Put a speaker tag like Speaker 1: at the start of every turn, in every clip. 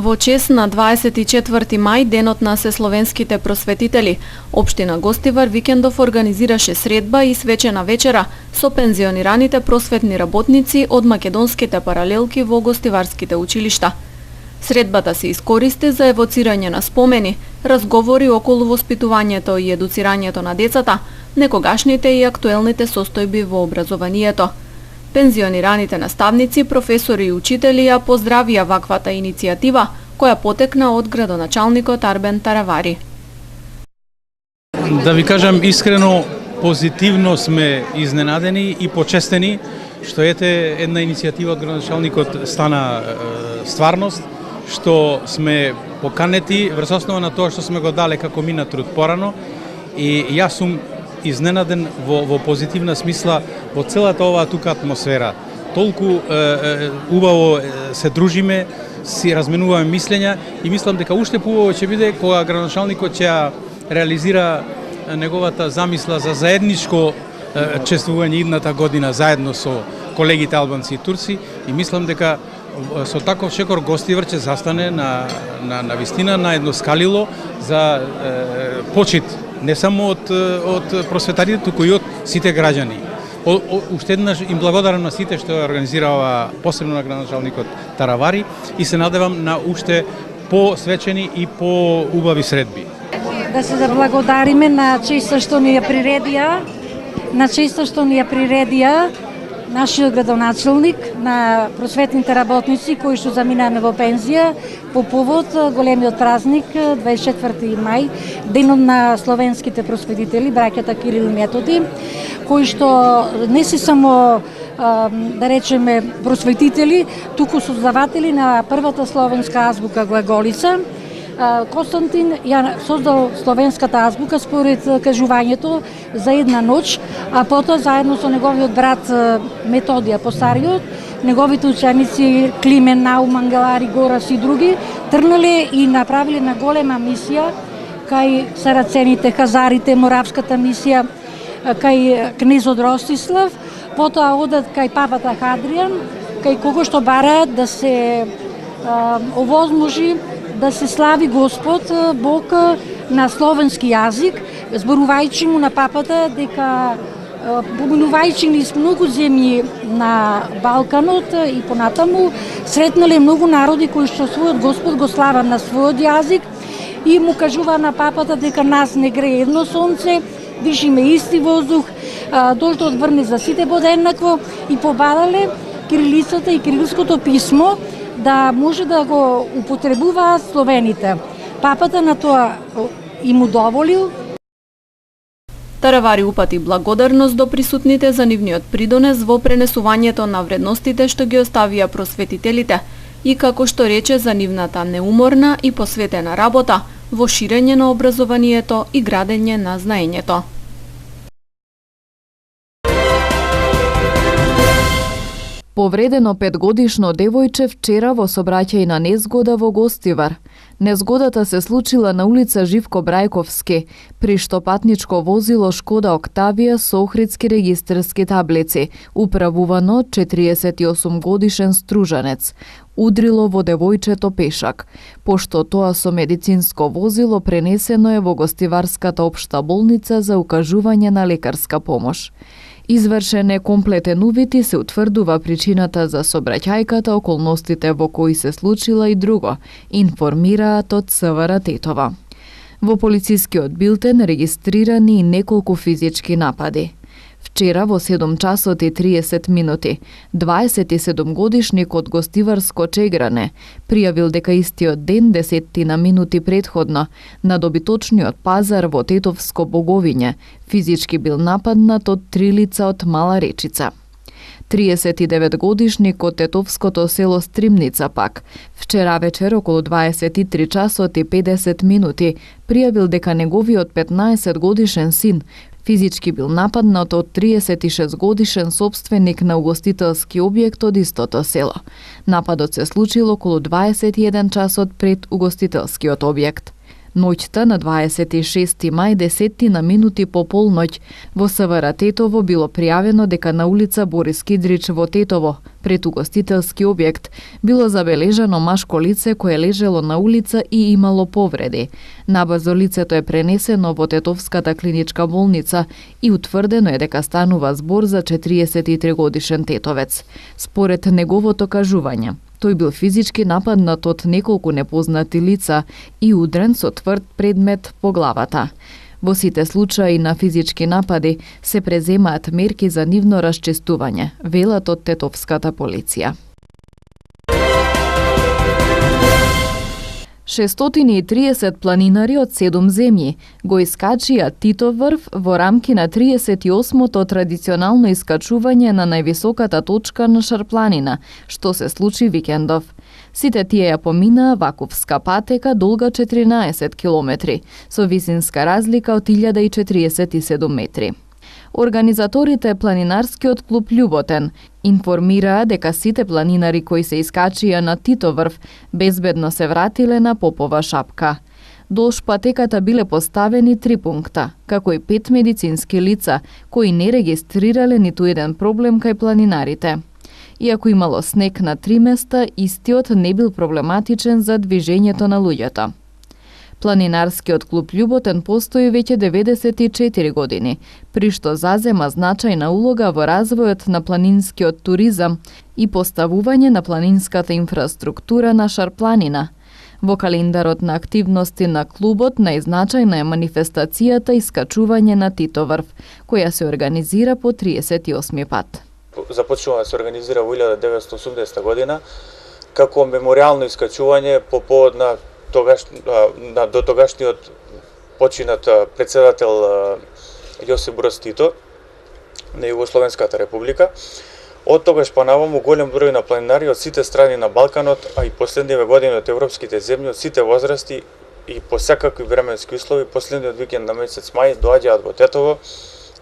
Speaker 1: Во чест на 24 мај, денот на сесловенските просветители, општина Гостивар викендов организираше средба и свечена вечера со пензионираните просветни работници од македонските паралелки во гостиварските училишта. Средбата се искористи за евоцирање на спомени, разговори околу воспитувањето и едуцирањето на децата, некогашните и актуелните состојби во образованието. Пензионираните наставници, професори и учители ја поздравија ваквата иницијатива, која потекна од градоначалникот Арбен Таравари.
Speaker 2: Да ви кажам искрено, позитивно сме изненадени и почестени што ете една иницијатива од градоначалникот стана стварност, што сме поканети врз основа на тоа што сме го дале како мина труд порано, и јас сум изненаден во позитивна смисла во целата оваа тука атмосфера. Толку убаво се дружиме, си разменуваме мислења и мислам дека уште поубаво ќе биде кога градоначалникот ќе ја реализира неговата замисла за заедничко чествување идната година заедно со колегите албанци и турци, и мислам дека со таков шекор Гостивар ќе застане на вистина на едно скалило за почит не само од просветарите, туку и од сите граѓани. Уште еднаш им благодарам на сите што организираа, посебно на градоначалникот Таравари, и се надевам на уште посвечени и поубави средби.
Speaker 3: Да се заблагодариме на честа што ни ја приредија, нашиот градоначалник, на просветните работници кои што заминаа во пензија по повод големиот празник 24 мај, денот на словенските просветители, браќата Кирил и Методи, кои што не се само да речеме просветители, туку создаватели на првата словенска азбука глаголица. Константин ја создал словенската азбука според кажувањето за една ноќ, а потоа заедно со неговиот брат Методија постариот, неговите ученици Климен, Наум, Ангелари, Горас и други тргнале и направиле на голема мисија кај сарацените, хазарите, моравската мисија кај кнезот Ростислав, потоа одат кај папата Хадријан, кај кого што бараат да се овозможи да се слави Господ Бог на словенски јазик, зборувајќи му на папата дека поминувајќи низ многу земји на Балканот и понатаму сретнале многу народи кои што својот Господ го слават на својот јазик, и му кажува на папата дека нас не грее едно сонце, дишиме исти воздух, дождот врне за сите подеднакво, и побарале кирилицата и кирилското писмо да може да го употребуваат словените. Папата на тоа и му доволил.
Speaker 1: Таравари упати благодарност до присутните за нивниот придонес во пренесувањето на вредностите што ги оставија просветителите и, како што рече, за нивната неуморна и посветена работа во ширење на образованието и градење на знаењето.
Speaker 4: Повредено 5-годишно девојче вчера во сообраќајна на незгода во Гостивар. Незгодата се случила на улица Живко Брајковски, при што патничко возило Шкода Октавија со охридски регистарски таблици, управувано 48 годишен стружанец, удрило во девојчето пешак, пошто тоа со медицинско возило пренесено е во Гостиварската општа болница за укажување на лекарска помош. Извршен е комплетен увид и се утврдува причината за сообраќајката, околностите во кои се случила и друго, информираат од СВР Тетова. Во полицискиот билтен регистрирани и неколку физички напади. Вчера во 7 часот и 30 минути, 27-годишник од Гостиварско Чегране пријавил дека истиот ден, 10 минути предходно, на добиточниот пазар во Тетовско Боговиње, физички бил нападнат од 3 лица од Мала Речица. 39-годишник од тетовското село Стримница пак, вчера вечер околу 23 часот и 50 минути, пријавил дека неговиот 15-годишен син физички бил нападнат од 36-годишен сопственик на угостителски објект од истото село. Нападот се случил околу 21 часот пред угостителскиот објект. Ноќта на 26 мај 10 на минути по полноќ во СВР Тетово било пријавено дека на улица Борис Кидрич во Тетово, пред угостителски објект, било забележано машко лице кое лежело на улица и имало повреди. Набрзо лицето е пренесено во Тетовската клиничка болница и утврдено е дека станува збор за 43 годишен тетовец. Според неговото кажување, тој бил физички нападнат од неколку непознати лица и удрен со тврд предмет по главата. Во сите случаи на физички напади се преземаат мерки за нивно расчистување, велат од Тетовската полиција. 630 планинари од 7 земји го искачија Титов врв во рамки на 38-то традиционално искачување на највисоката точка на Шарпланина, што се случи викендов. Сите тие ја поминаа вакувска патека долга 14 километри, со висинска разлика од 1047 метри. Организаторите Планинарскиот клуб Љуботен информираа дека сите планинари кои се искачија на Титов врв безбедно се вратиле на Попова шапка. Долж патеката биле поставени 3 пункта, како и 5 медицински лица кои не регистрирале ниту еден проблем кај планинарите. Иако имало снег на 3 места, истиот не бил проблематичен за движењето на луѓето. Планинарскиот клуб Љуботен постои веќе 94 години, при што зазема значајна улога во развојот на планинскиот туризам и поставување на планинската инфраструктура на Шарпланина. Во календарот на активности на клубот најзначајна е манифестацијата искачување на Титов врв, која се организира по 38 пат.
Speaker 5: Започнува да се организира во 1980 година како меморијално искачување по повод на до тогашниот починат председател Јосип Броз Тито на Југословенската република. Од тогаш понаваму голем број на планинари од сите страни на Балканот, а и последниве години од европските земји, од сите возрасти и по секакви временски услови, последниот викенд на месец мај доаѓаат во Тетово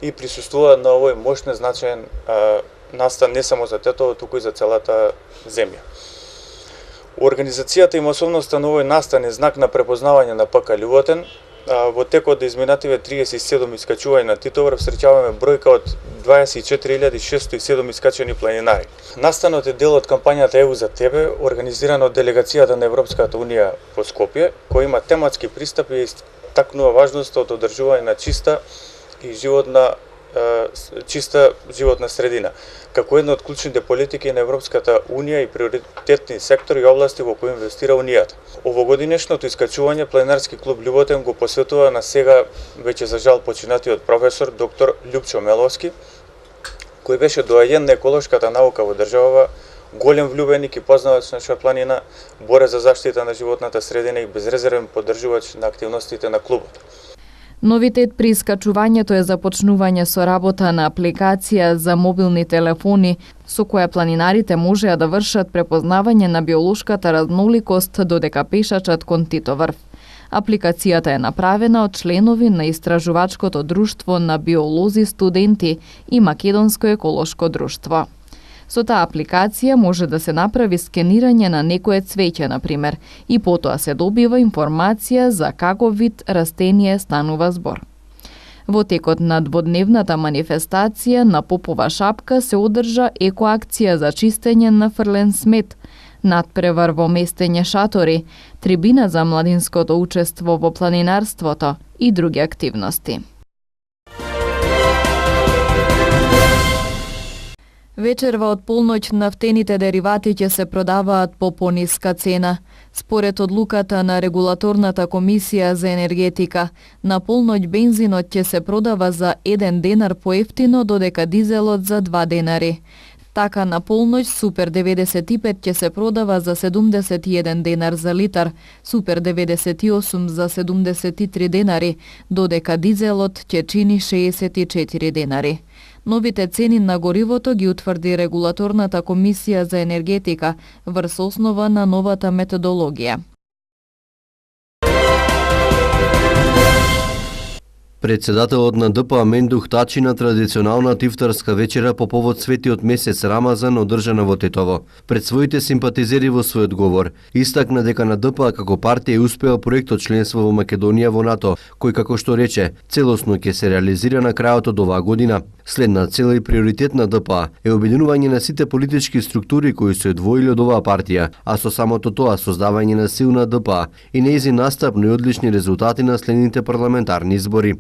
Speaker 5: и присуствуваат на овој мощен значаен настан не само за Тетово, туку и за целата земја. Организацијата има особеноста на овој настан е знак на препознавање на ПК Љуботен. Во текот од изминативе 37 искачувања на Титов врв среќаваме бројка од 24.607 искачени планинари. Настанот е дел од кампањата ЕУ за тебе, организирана од делегацијата на Европската унија по Скопје, која има тематски пристап и истакнува важноста од одржување на чиста животна средина, како една од клучните политики на Европската унија и приоритетни сектори и области во кои инвестира унијата. Овогодинешното искачување Планинарски клуб Љуботен го посветува на сега веќе за жал починатиот професор доктор Љупчо Меловски, кој беше доаѓен на еколошката наука во државава, голем влюбеник и познавач на Шарпланина, борец за заштита на животната средина и безрезервен поддржувач на активностите на клубот.
Speaker 4: Новитет при искачувањето е започнување со работа на апликација за мобилни телефони, со која планинарите можеа да вршат препознавање на биолошката разноликост додека пешачат кон Титов врв. Апликацијата е направена од членови на Истражувачкото друштво на биолози студенти и Македонско еколошко друштво. Со таа апликација може да се направи скенирање на некое цвеќе, например, и потоа се добива информација за каков вид растение станува збор. Во текот на дводневната манифестација на Попова шапка се одржа екоакција за чистење на фрлен смет, надпревар во местење шатори, трибина за младинското учество во планинарството и други активности. Вечерва од полноќ нафтените деривати ќе се продаваат по пониска цена. Според одлуката на Регулаторната комисија за енергетика, на полноќ бензинот ќе се продава за 1 денар поевтино, додека дизелот за 2 денари. Така на полноќ Супер 95 ќе се продава за 71 денар за литар, Супер 98 за 73 денари, додека дизелот ќе чини 64 денари. Новите цени на горивото ги утврди Регулаторната комисија за енергетика врз основа на новата методологија.
Speaker 6: Председателот на ДПА Мендух Тачи на традиционалната ифтарска вечера по повод светиот месец Рамазан одржана во Тетово. Пред своите симпатизери во својот говор, истакна дека на ДПА како партија успеа проектот членство во Македонија во НАТО, кој како што рече, целосно ќе се реализира на крајот од оваа година. Следна цел и приоритет на ДПА е обединување на сите политички структури кои се одвоили од оваа партија, а со самото тоа создавање на силна ДПА и нејзин настапно и одлични резултати на следните парламентарни избори.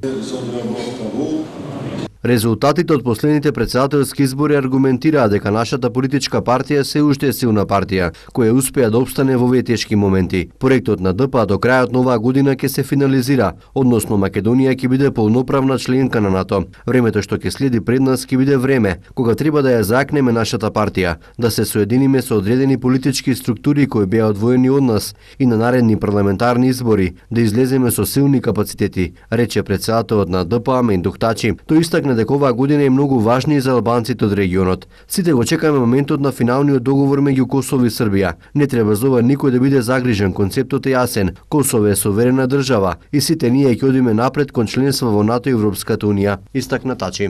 Speaker 6: Резултатите од последните претседателски избори аргументираа дека нашата политичка партија се уште е силна партија, која успеа да опстане во овие тешки моменти. Проектот на ДПА до крајот на оваа година ќе се финализира, односно Македонија ќе биде полноправна членка на НАТО. Времето што ќе следи пред нас ќе биде време кога треба да ја заакнеме нашата партија, да се соединиме со одредени политички структури кои беа одвоени од нас и на наредни парламентарни избори да излеземе со силни капацитети, рече претседателот на ДПА Мендух Тачи. Тој истакна дека оваа година е многу важна и за албанците од регионот. Сите го чекаме моментот на финалниот договор меѓу Косово и Србија. Не треба за ова никој да биде загрижен, концептот е јасен. Косово е суверена држава и сите ние ќе одиме напред кон членство во НАТО и Европската унија, истакна Тачи.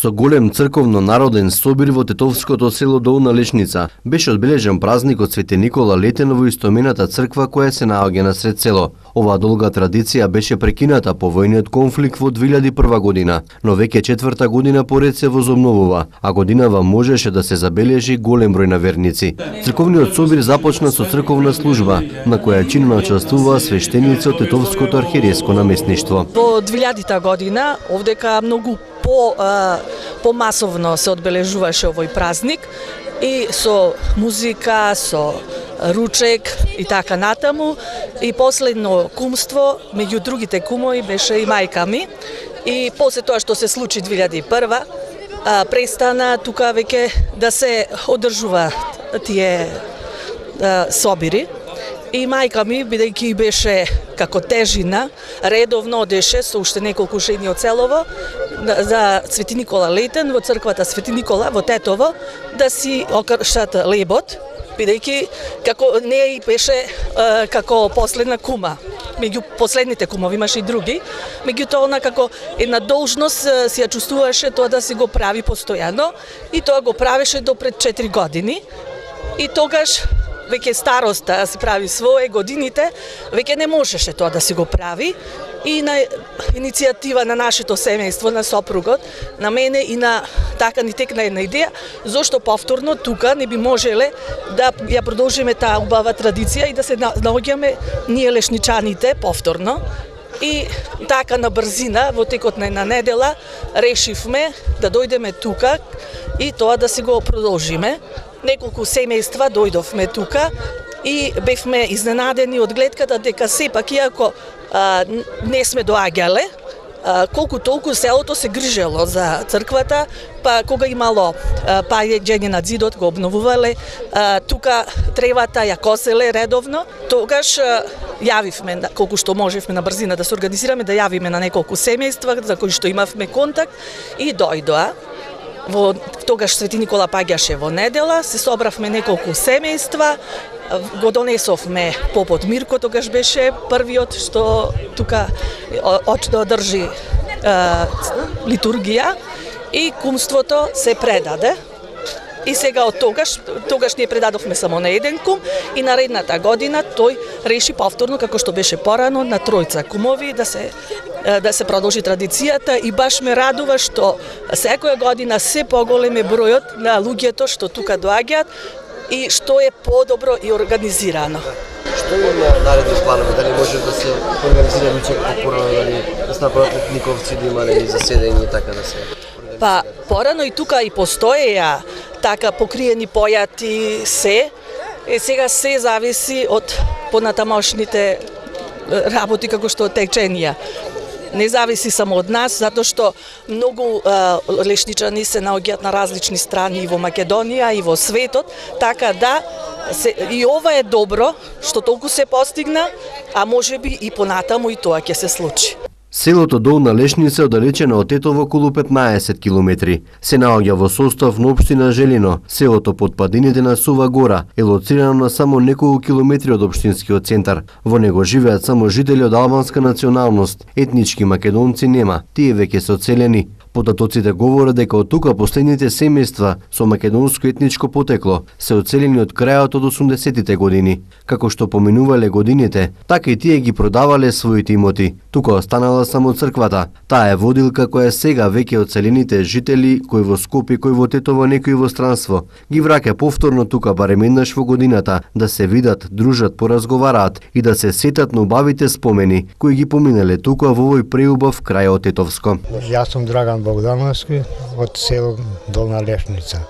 Speaker 6: Со голем црковно-народен собир во тетовското село Долна Лешница беше одбележен празникот Свети Никола Летен во истоимената црква која се наоѓа насред село. Оваа долга традиција беше прекината по војниот конфликт во 2001 година, но веќе четврта година поред се возобновува, а годинава можеше да се забележи голем број на верници. Црковниот собир започна со црковна служба, на која чинно учествуваа свештеници од тетовското архиерейско наместништво.
Speaker 7: Во 2000 година овдека многу помасовно се одбележуваше овој празник и со музика, со ручек и така натаму. И последно кумство меѓу другите кумови беше и мајка ми. И после тоа што се случи 2001, престана тука веќе да се одржува тие собири. И мајка ми, бидејќи беше како тежина, редовно одеше со уште неколку жени од селово за Свети Никола Летен во црквата Свети Никола во Тетово да си окршат лебот, бидејќи како не беше како последна кума. Меѓу последните кумови имаше и други, меѓутоа она како една должност си ја чувствуваше тоа да си го прави постојано и тоа го правеше до пред 4 години. И тогаш веќе староста да си прави своje годините, веќе не можеше тоа да си го прави. И на иницијатива на нашето семејство, на сопругот, на мене и на така ни текна една идеја, зошто повторно тука не би можеле да ја продолжиме таа убава традиција и да се наоѓаме ние лешничаните повторно. И така на брзина, во текот на една недела, решивме да дојдеме тука и тоа да си го продолжиме. Неколку семејства дојдовме тука и бевме изненадени од гледката дека сепак, иако не сме доаѓале, колку толку селото се грижело за црквата, па кога имало паѓање на зидот го обновувале, тука тревата ја коселе редовно, тогаш јавивме колку што можевме на брзина да се организираме, да јавиме на неколку семејства за кои што имавме контакт и дојдоа. Во тогаш Свети Никола паѓаше во недела, се собравме неколку семејства, го донесовме попот Мирко, тогаш беше првиот што тука одржи литургија и кумството се предаде. И сега од тогаш ние предадовме само на еден кум и наредната година тој реши повторно, како што беше порано, на тројца кумови да се продолжи традицијата и баш ме радува што секоја година се поголем е бројот на луѓето што тука доаѓаат и што е подобро и организирано.
Speaker 8: Што има наредни планови? Дали може да се организира веќе како порано, дали да се направат летниковци, да има заседања и така да се...
Speaker 7: Па, порано и тука и постоеја така покриени појати се. Сега се зависи од понатамошните работи како што теченија. Не зависи само од нас, затоа што многу лешничани се наоѓаат на различни страни и во Македонија и во светот, така да и ова е добро што толку се постигна, а можеби и понатаму и тоа ќе се случи.
Speaker 6: Селото Долна Лешница, оддалечено од Тетово околу 15 километри, се наоѓа во состав на општина Желино. Селото под падините на Сува гора е лоцирано на само неколку километри од општинскиот центар. Во него живеат само жители од албанска националност. Етнички македонци нема, тие веќе се одселени. Податоците говорат дека од тука последните семејства со македонско етничко потекло се одселени од крајот од 80-тите години. Како што поминувале годините, така и тие ги продавале своите имоти. Тука останала само црквата. Таа е водилка која сега веќе одселените жители, кои во Скопје, кои во Тетово, некои во странство, ги враќа повторно тука барем еднаш во годината да се видат, дружат, поразговараат и да се сетат на убавите спомени кои ги поминале тука во овој преубав крај од Тетовско.
Speaker 9: Јас сум Драган Богдановски од село Долна Лешница.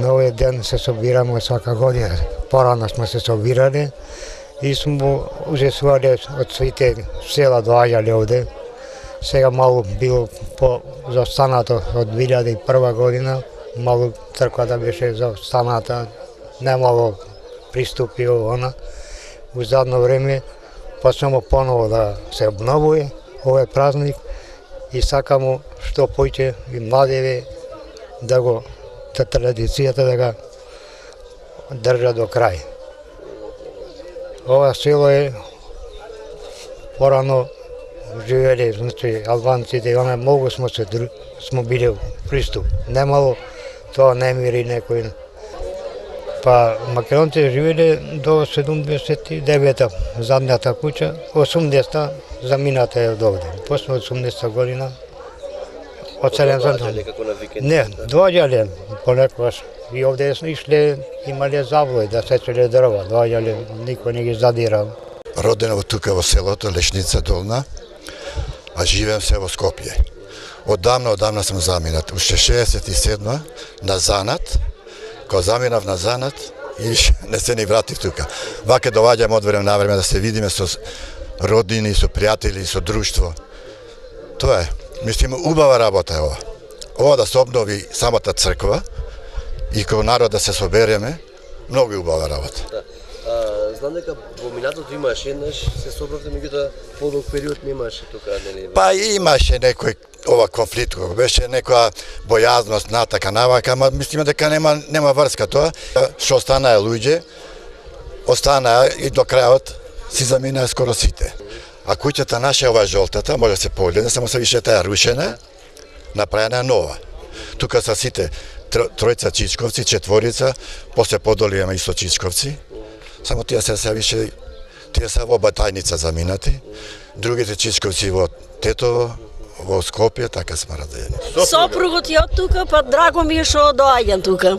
Speaker 9: На овој ден се собираме свака година. Порано сме се собирали и сме ужесували од сите села доаѓале овде. Сега малку било по застанато од 2001 година, малку црквата беше застаната, немало приступи она. У задно време почнемо поново да се обновува овој празник и сакамо што поќе и младеве да го традицијата да ga држа до крај. Ова село е порано живели, значи албанците, и она многу сме били приступ. Немало тоа немири некој. Па македонците живели до 79-та, задната куќа, 80-та замината е од овде. После 80-та година одселен сам. Не, доаѓале понекогаш. И овде ишле, имале завој да сечеле дрва, доаѓале, никој не ги задирал.
Speaker 10: Роден во тука во селото Лешница Долна, а живеем се во Скопје. Одамна сум заминат. Уште 67 на занат, кога заминав на занат и не се ни вратив тука. Ваке доваѓам од време на време да се видиме со родини, со пријатели, со друштво. Тоа е. Мислим, убава работа е ова. Ова да се обнови самата црква и како народ да се собереме, многу убава работа.
Speaker 8: Да. Знам дека во минатото имаше еднаш, се собравте, меѓутоа подолг период немаше тука, нели?
Speaker 10: Па имаше некој ова конфликт, кога беше некоја бојазност натака навака, ама мислиме дека нема врска тоа. Што останаа луѓе, останаа и до крајот си заминаа скоро сите. А куќата наша ова жолтата може да се погледне, само се више таа рушена, направена нова. Тука са сите тројца чичковци, четворица, после подоли имаме исто чичковци. Само тие се више, тие се во Батајница заминати, другите чичковци во Тетово, во Скопје, така сме разделени.
Speaker 11: Сопругот е од тука, па драго ми е што доаѓам тука.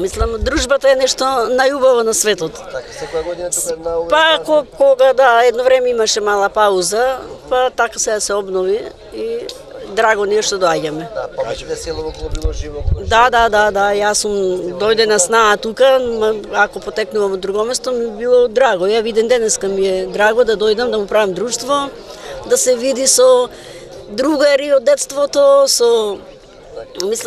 Speaker 11: Мислам, дружбата е нешто најубаво на светот.
Speaker 8: Така, секоја година тука на овој
Speaker 11: Па кога да, едно време имаше мала пауза, па така се обнови и драго ни е што доаѓаме.
Speaker 8: Да, повеќе село околу било живо.
Speaker 11: Да, јас сум дојдена снаа тука, ако потекнувам од друго место ми било драго. Ја виден денеска ми е драго да дојдам да му правам друштво, да се види со другари од детството, со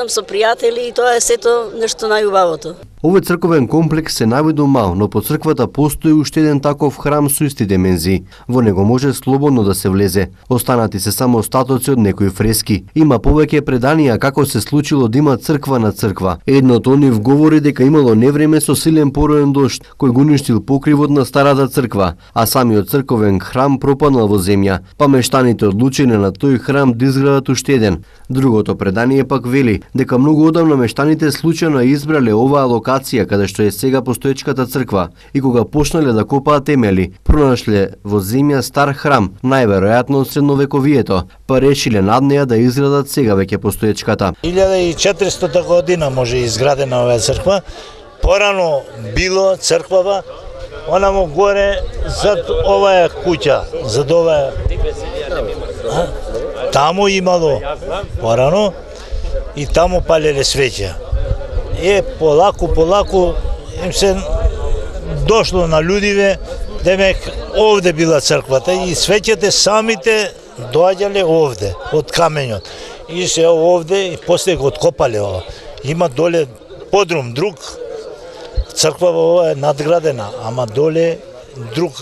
Speaker 11: со пријатели, и тоа е сето нешто најубавото.
Speaker 6: Овој црковен комплекс се навиду мал, но по црквата постои уште еден таков храм со исти димензии. Во него може слободно да се влезе. Останати се само остатоци од некои фрески. Има повеќе преданија како се случило да има црква на црква. Едно од нив говори дека имало невреме со силен пороен дожд кој го уништил покривот на старата црква, а самиот црковен храм пропаднал во земја, па мештаните одлучени на тој храм да изградат уште еден. Другото предание пак вели дека многу одамна мештаните случајно избрале оваа локација каде што е сега постоечката црква и кога почнале да копаат темели, пронашле во земја стар храм, најверојатно од средновековието, па решиле над неа да изградат сега веќе постоечката.
Speaker 12: 1400 година може изградена оваа црква. Порано било црквава, онамо горе зад оваа куќа, зад оваа таму имало порано и таму палеле свеќа. Полаку им се дошло на луѓиве, демек овде била црквата и свеќите самите доаѓале овде, од камењот. И се овде и после го откопале ова. Има доле подрум, друг црква ова е надградена, ама доле друг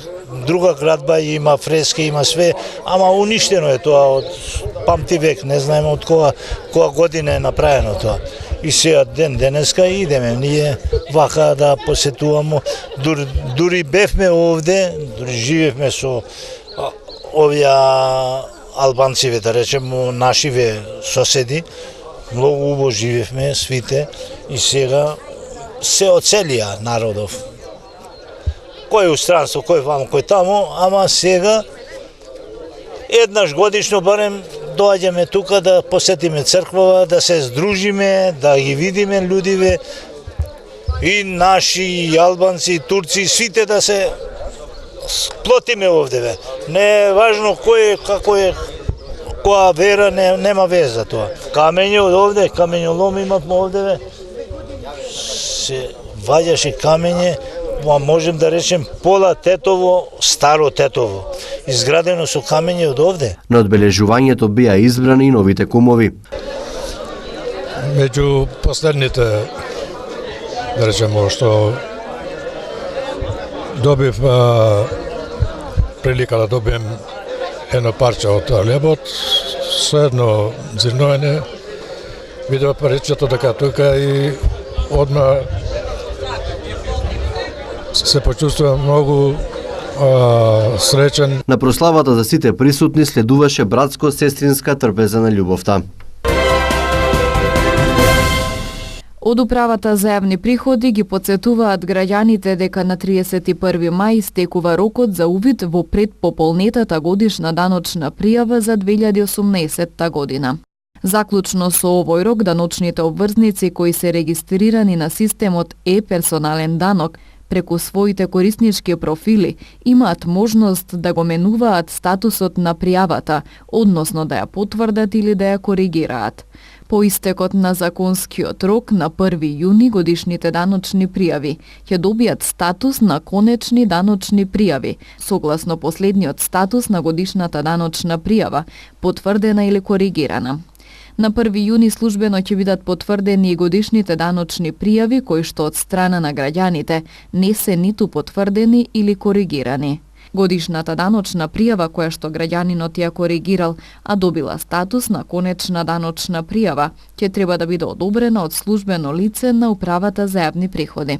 Speaker 12: друга градба, има фрески, има све, ама уништено е тоа од памти век, не знаеме од која година е направено тоа. И сега денеска идеме ние вака да посетуваме, дури бевме овде, дури живевме со овие албанциве, да речеме, нашиве соседи, многу убаво живевме свите и сега се оцелија народов. Кој у странство, кој вамо, кој тамо, ама сега еднаш годишно барем доаѓаме тука да посетиме црквава, да се здружиме, да ги видиме луѓиве, и наши, и албанци, и турци, сите да се сплотиме овде. Не е важно кој е, како е, која вера, нема веза тоа. Камења од овде, камењолом имавме овде, се ваѓаше камење, можем да речем пола Тетово, старо Тетово, изградено со камење од овде.
Speaker 6: На одбележувањето беа избрани новите кумови.
Speaker 13: Меѓу последните, да речемо, што добив прилика да добием едно парче од лебот, со едно зрноење, видео паричето дека тука и одма се почувствува многу среќен.
Speaker 6: На прославата за сите присутни следуваше братско-сестринска трпеза на љубовта.
Speaker 4: Од управата за јавни приходи ги потсетуваат граѓаните дека на 31 мај стекува рокот за увид во предпополнетата годишна даночна пријава за 2018 година. Заклучно со овој рок, даночните обврзници кои се регистрирани на системот е-персонален данок преку своите кориснички профили имаат можност да го менуваат статусот на пријавата, односно да ја потврдат или да ја коригираат. По истекот на законскиот рок на 1 јуни годишните даночни пријави ќе добијат статус на конечни даночни пријави, согласно последниот статус на годишната даночна пријава, потврдена или коригирана. На 1 јуни службено ќе бидат потврдени и годишните даночни пријави кои што од страна на граѓаните не се ниту потврдени или коригирани. Годишната даночна пријава која што граѓанинот ја коригирал, а добила статус на конечна даночна пријава, ќе треба да биде одобрена од службено лице на управата за јавни приходи.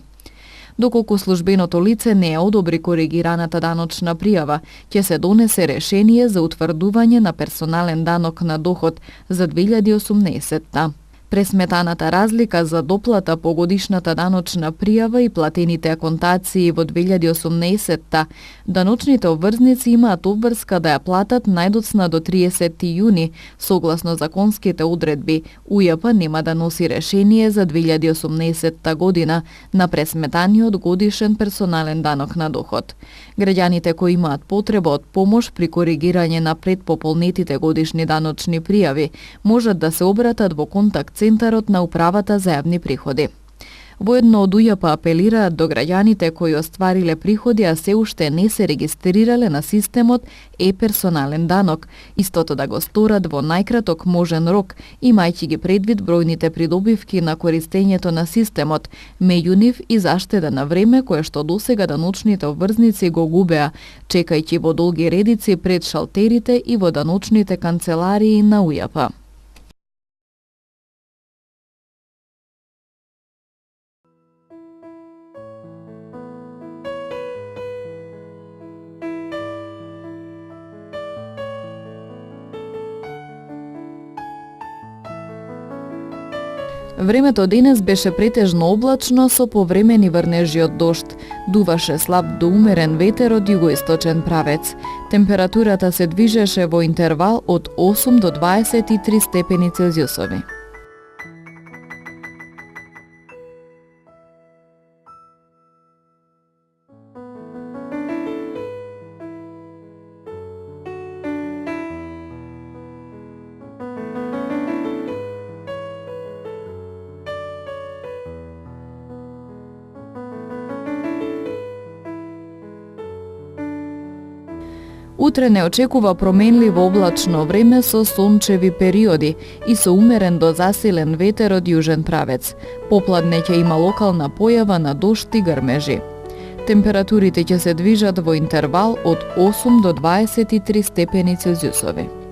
Speaker 4: Доколку службеното лице не ја одобри коригираната даночна пријава, ќе се донесе решение за утврдување на персонален данок на доход за 2018. Пресметаната разлика за доплата по годишната даночна пријава и платените аконтации во 2018, даночните обврзници имаат обврска да ја платат најдоцна до 30 јуни, согласно законските одредби. УЈП нема да носи решение за 2018 година на пресметаниот годишен персонален данок на доход. Граѓаните кои имаат потреба од помош при коригирање на предпополнетите годишни даночни пријави можат да се обратат во контакт центарот на управата за јавни приходи. Воедно од УЈП апелираат до граѓаните кои оствариле приходи, а се уште не се регистрирале на системот е-персонален данок, истото да го сторат во најкраток можен рок, имајќи ги предвид бројните придобивки на користењето на системот, меѓу нив и заштеда на време кое што досега даночните обврзници го губеа, чекајќи во долги редици пред шалтерите и во даночните канцеларии на УЈП. Времето денес беше претежно облачно со повремени врнежи од дожд. Дуваше слаб до умерен ветер од југоисточен правец. Температурата се движеше во интервал од 8 до 23 степени Целзиусови. Утре не очекува променливо облачно време со сончеви периоди и со умерен до засилен ветер од јужен правец. Попладне ќе има локална појава на дожд и грмежи. Температурите ќе се движат во интервал од 8 до 23 степени Целзиусови.